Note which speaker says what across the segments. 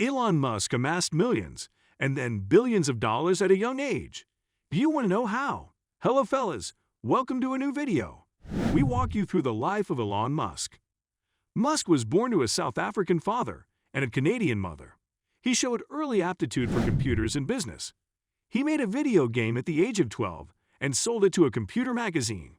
Speaker 1: Elon Musk amassed millions and then billions of dollars at a young age. Do you want to know how? Hello fellas, welcome to a new video. We walk you through the life of Elon Musk. Musk was born to a South African father and a Canadian mother. He showed early aptitude for computers and business. He made a video game at the age of 12 and sold it to a computer magazine.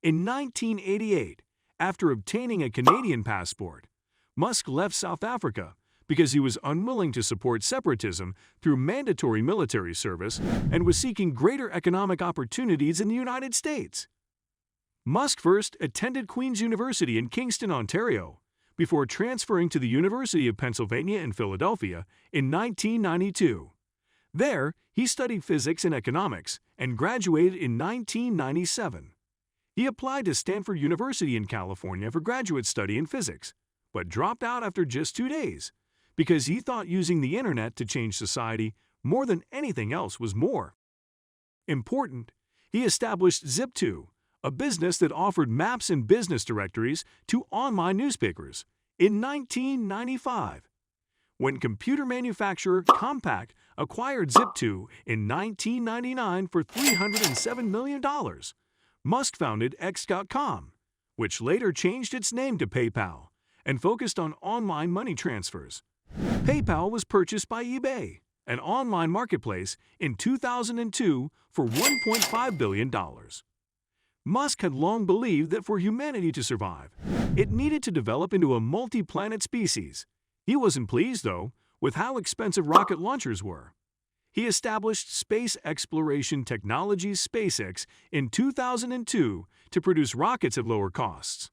Speaker 1: In 1988, after obtaining a Canadian passport, Musk left South Africa because he was unwilling to support separatism through mandatory military service and was seeking greater economic opportunities in the United States. Musk first attended Queen's University in Kingston, Ontario, before transferring to the University of Pennsylvania in Philadelphia in 1992. There, he studied physics and economics and graduated in 1997. He applied to Stanford University in California for graduate study in physics, but dropped out after just 2 days because he thought using the internet to change society more than anything else was more important. He established Zip2, a business that offered maps and business directories to online newspapers, in 1995. When computer manufacturer Compaq acquired Zip2 in 1999 for $307 million, Musk founded X.com, which later changed its name to PayPal and focused on online money transfers. PayPal was purchased by eBay, an online marketplace, in 2002 for $1.5 billion. Musk had long believed that for humanity to survive, it needed to develop into a multi-planet species. He wasn't pleased, though, with how expensive rocket launchers were. He established Space Exploration Technologies SpaceX in 2002 to produce rockets at lower costs.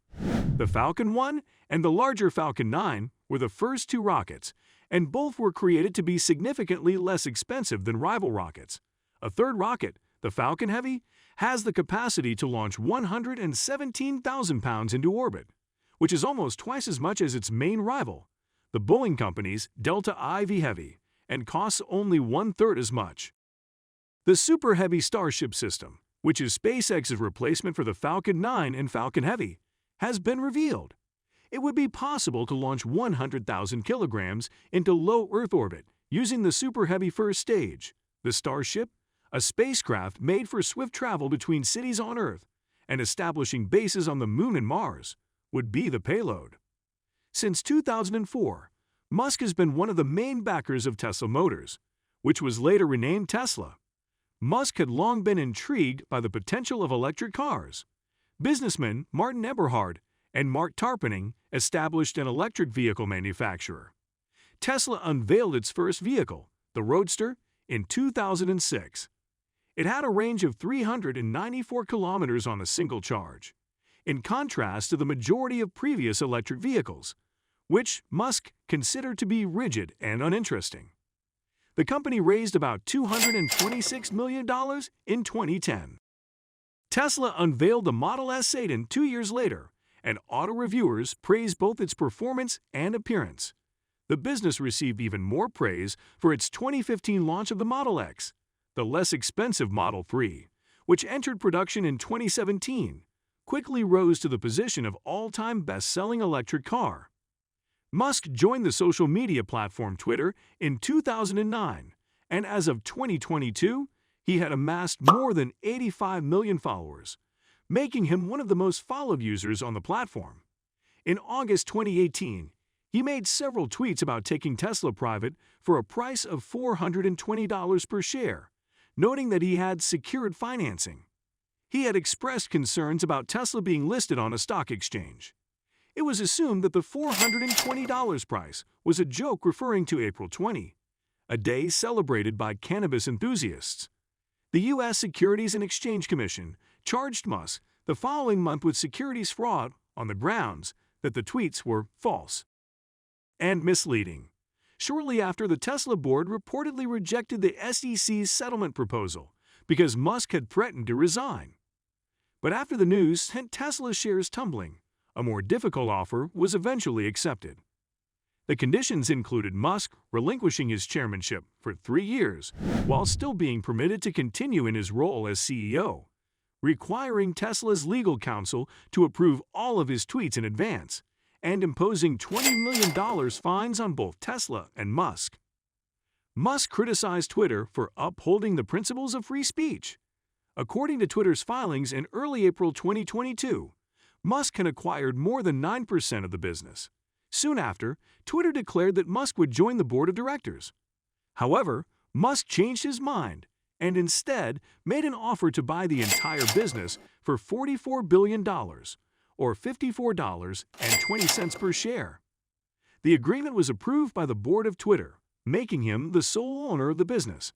Speaker 1: The Falcon 1 and the larger Falcon 9 were the first two rockets, and both were created to be significantly less expensive than rival rockets. A third rocket, the Falcon Heavy, has the capacity to launch 117,000 pounds into orbit, which is almost twice as much as its main rival, the Boeing company's Delta IV Heavy, and costs only one-third as much. The Super Heavy Starship system, which is SpaceX's replacement for the Falcon 9 and Falcon Heavy, has been revealed. It would be possible to launch 100,000 kilograms into low Earth orbit using the Super Heavy first stage. The Starship, a spacecraft made for swift travel between cities on Earth and establishing bases on the Moon and Mars, would be the payload. Since 2004, Musk has been one of the main backers of Tesla Motors, which was later renamed Tesla. Musk had long been intrigued by the potential of electric cars. Businessmen Martin Eberhard and Mark Tarpenning established an electric vehicle manufacturer. Tesla unveiled its first vehicle, the Roadster, in 2006. It had a range of 394 kilometers on a single charge, in contrast to the majority of previous electric vehicles, which Musk considered to be rigid and uninteresting. The company raised about $226 million in 2010. Tesla unveiled the Model S Sedan 2 years later, and auto reviewers praised both its performance and appearance. The business received even more praise for its 2015 launch of the Model X, the less expensive Model 3, which entered production in 2017, quickly rose to the position of all-time best-selling electric car. Musk joined the social media platform Twitter in 2009, and as of 2022, he had amassed more than 85 million followers, making him one of the most followed users on the platform. In August 2018, he made several tweets about taking Tesla private for a price of $420 per share, noting that he had secured financing. He had expressed concerns about Tesla being listed on a stock exchange. It was assumed that the $420 price was a joke referring to April 20, a day celebrated by cannabis enthusiasts. The U.S. Securities and Exchange Commission charged Musk the following month with securities fraud on the grounds that the tweets were false and misleading. Shortly after, the Tesla board reportedly rejected the SEC's settlement proposal because Musk had threatened to resign. But after the news sent Tesla shares tumbling, a more difficult offer was eventually accepted. The conditions included Musk relinquishing his chairmanship for 3 years while still being permitted to continue in his role as CEO, requiring Tesla's legal counsel to approve all of his tweets in advance, and imposing $20 million fines on both Tesla and Musk. Musk criticized Twitter for upholding the principles of free speech. According to Twitter's filings in early April 2022, Musk had acquired more than 9% of the business. Soon after, Twitter declared that Musk would join the board of directors. However, Musk changed his mind and instead made an offer to buy the entire business for $44 billion, or $54.20 per share. The agreement was approved by the board of Twitter, making him the sole owner of the business.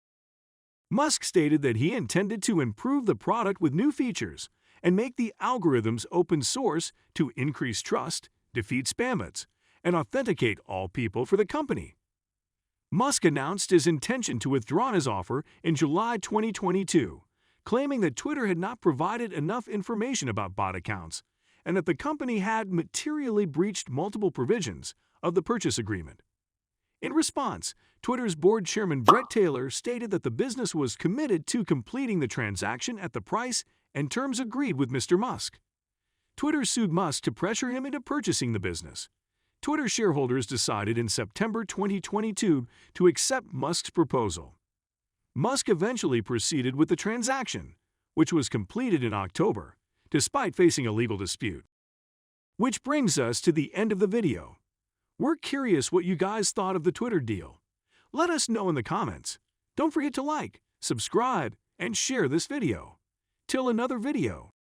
Speaker 1: Musk stated that he intended to improve the product with new features and make the algorithms open source to increase trust, defeat spam bots, and authenticate all people for the company. Musk announced his intention to withdraw his offer in July 2022, claiming that Twitter had not provided enough information about bot accounts and that the company had materially breached multiple provisions of the purchase agreement. In response, Twitter's board chairman Bret Taylor stated that the business was committed to completing the transaction at the price and terms agreed with Mr. Musk. Twitter sued Musk to pressure him into purchasing the business. Twitter shareholders decided in September 2022 to accept Musk's proposal. Musk eventually proceeded with the transaction, which was completed in October, despite facing a legal dispute. Which brings us to the end of the video. We're curious what you guys thought of the Twitter deal. Let us know in the comments. Don't forget to like, subscribe, and share this video. Till another video.